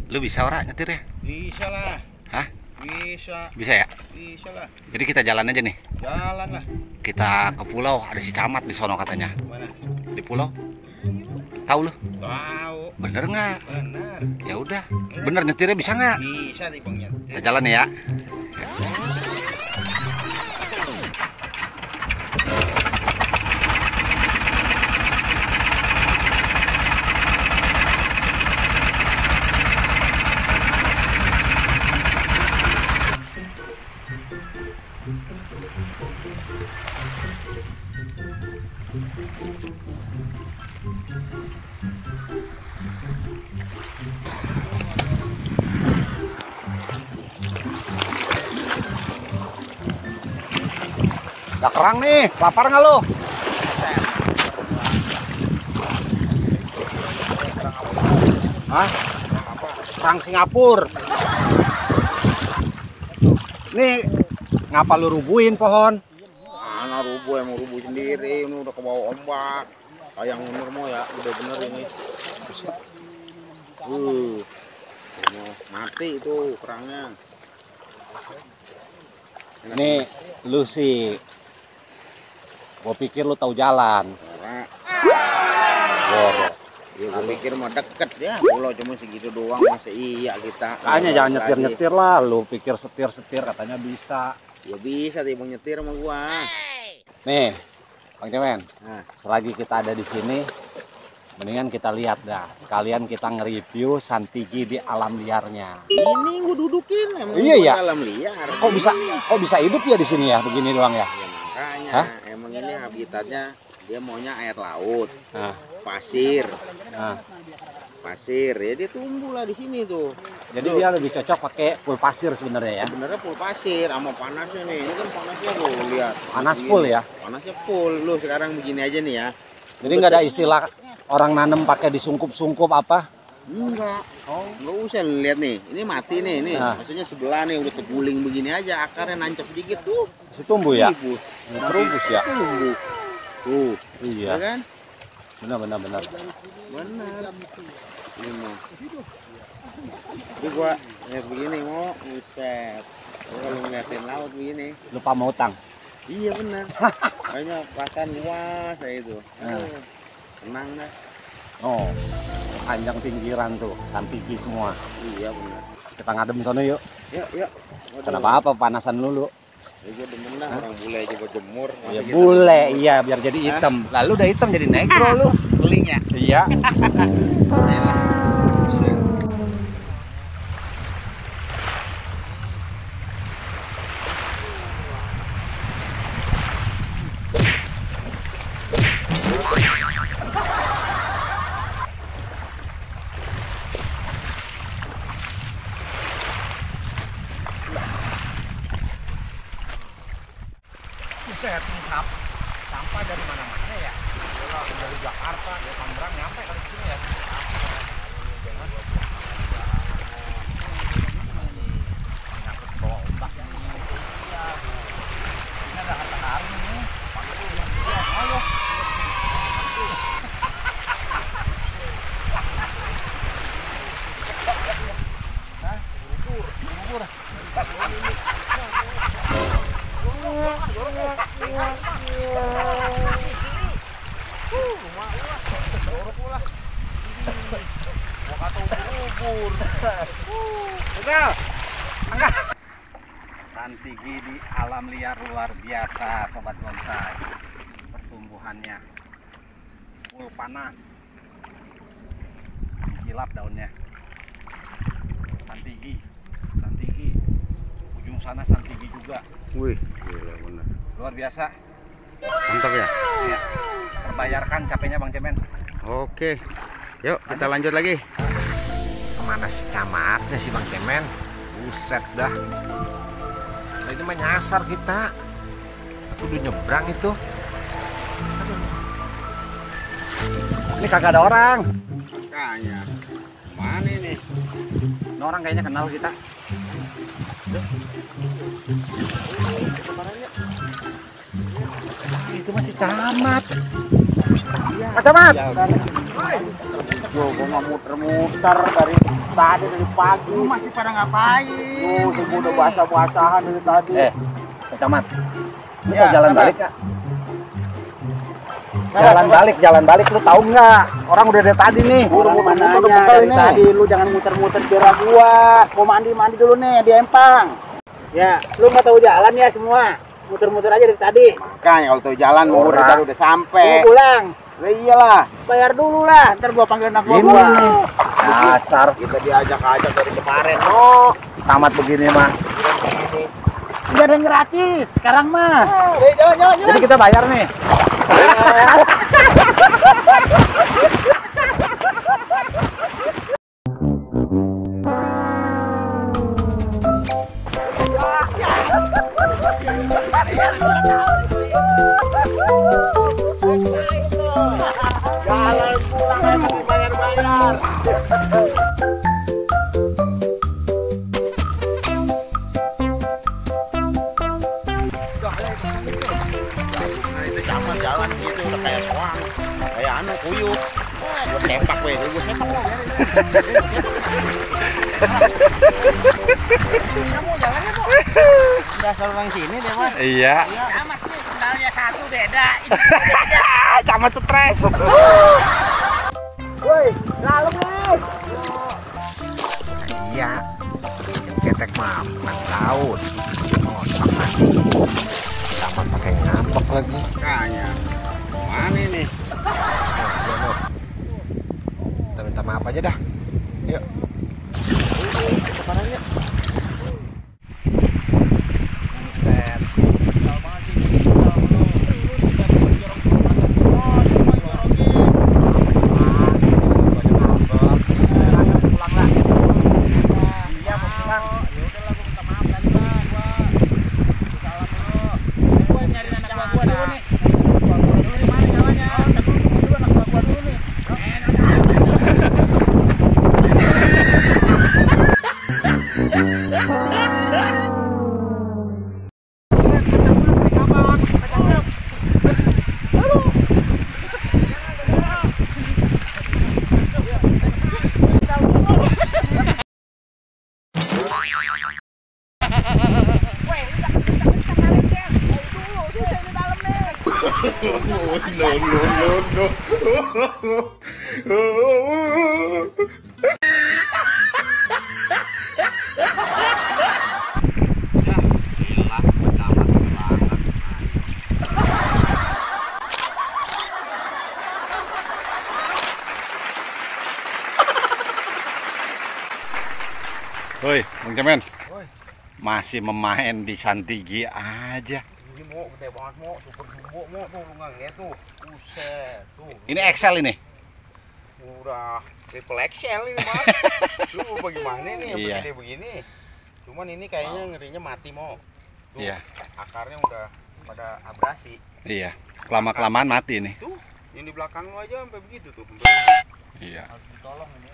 Lu bisa ora nyetir ya? Bisa lah. Hah? Bisa. Bisa ya? Bisa lah. Jadi kita jalan aja nih. Jalan lah. Kita ke pulau, ada si Camat di sono katanya. Mana? Di pulau. Tahu lu? Tahu. Bener nggak? Benar. Ya udah. Bener nyetirnya bisa nggak? Bisa nih Bang Nyetir. Kita jalan ya. Udah kerang nih, lapar nggak lu? Hah? Kerang Singapura. Nih, ngapa lu rubuhin pohon? Mana rubuh, emang rubuh sendiri. Ini udah ke bawah ombak. Kayak bener mau ya, udah bener ini. Mau mati itu kerangnya. Nih, lu sih, gua pikir lu tahu jalan. Boro. Ya, gue pikir mah deket ya, pulau cuma segitu doang, masa iya kita. Kayaknya jangan nyetir-nyetir lah, lu pikir setir-setir katanya bisa. Ya bisa sih Bang nyetir sama gua. Nih, Bang Cemen, Nah, selagi kita ada di sini, mendingan kita lihat dah. Sekalian kita nge-review Santigi di alam liarnya. ini gua dudukin emang Iya, gua ya? dalam liar. Kok bisa hidup ya di sini ya, begini doang ya? Ya makanya, Hah? emang ini habitatnya dia maunya air laut, Nah, pasir, nah. pasir. Ya dia tumbuh lah di sini tuh. Jadi dia lebih cocok pakai full pasir sebenarnya ya. Sebenarnya full pasir sama panasnya nih. Ini kan panasnya tuh lihat. Panas Begini. full ya. Panasnya full. Lu sekarang begini aja nih ya. Jadi nggak ada istilah orang nanem pakai disungkup-sungkup apa? Enggak. Oh, enggak usah lihat nih. Ini mati nih, ini. Nah. Maksudnya sebelah nih udah terguling begini aja, akarnya nancep dikit tuh. Masih tumbuh ya? Tumbuh. Terubus ya? Tumbuh. Tuh, Iya. ya kan? Benar. Benar. Ini mah. Ini gua lihat begini, mau buset. Gua kalau ngeliatin laut begini. Lupa mau utang. Iya benar. Kayaknya perasaan luas saya itu. Nah. Tenang dah. Oh, panjang pinggiran tuh, Santigi semua. Iya benar. Kita ngadem sana yuk. Yuk. Kenapa apa panasan dulu? Ya gua demen dah orang bule aja gua jemur. Ya bule, iya biar jadi hitam. Lalu udah hitam jadi negro lu. Keling ya. Iya. Buset, ini sampah dari mana-mana ya. Dari Jakarta, dari Tangerang nyampe kali ke sini ya. Nyangkut ke bawah ombak ya. Ini ada harta karun nih. Ayo. Hah? Bubur. Santigi di alam liar luar biasa, sobat bonsai. Pertumbuhannya full panas, kilap daunnya. Santigi, ujung sana Santigi juga. Wih, gila benar. Luar biasa. Mantap ya. Iya. Terbayarkan capeknya Bang Cemen. Oke. Yuk, kita lanjut lagi. Kemana si Camatnya si Bang Cemen? Buset dah. Nah, ini mah nyasar kita. Aku udah nyebrang itu. Aduh. Ini kagak ada orang. Makanya. Mana ini? Ini orang kayaknya kenal kita. Itu masih Camat. Pak Camat. Yo, gua mau muter-muter dari tadi dari pagi. Lu masih pada ngapain? Tuh, udah basah-basahan dari tadi. Pak Camat. Lu Ya, mau jalan apa? balik nggak? Jalan balik lu tahu nggak? Orang udah dari tadi nih. Udah Orang muter-muter mananya bekal dari ini. tadi. Lu jangan muter-muter kira gua. Mau mandi dulu nih di empang. Ya, lu nggak tahu jalan ya semua. Muter-muter aja dari tadi. Makanya kalau tahu jalan mau udah sampai. Mau pulang. Lah iyalah. Bayar dulu lah. Ntar gua panggil anak Ini gua. nih. Dasar Kita diajak-ajak dari kemarin. Oh, tamat begini mah. udah ada yang gratis. Sekarang mah. Jalan. Jadi kita bayar nih. Jalan pulang emang bayar-bayar. Itu jalan gitu udah kayak soang, kayak anu kuyup. Gue sepak gue sepak lo biarin. Kamu jalannya kok? Dasar orang sini deh mas. Iya. Amat nih sendalnya satu beda, ini beda. Camat stres. Woi, dalam nih. Iya, yang ketek mah bukan laut. Oh, tempat mandi. Si Camat pakai ngambek lagi. Kayaknya mana ini? Oh, iya, Nur. Kita minta maaf aja dah. Yuk. Buset. Woi, Bang Cemen. Masih memain di Santigi aja. Ini mau gede banget mau, super jumbo mau tuh lu nggak ngeliat tuh. Buset, tuh. Ini XL ini. Udah triple XL ini mah. Lu bagaimana nih yang Iya. begini begini? Cuman ini kayaknya ngerinya mati mau. Tuh, Iya. akarnya udah pada abrasi. Iya. Lama-kelamaan mati nih. Tuh, yang di belakang lu aja sampai begitu tuh. Iya. Harus ditolong ini.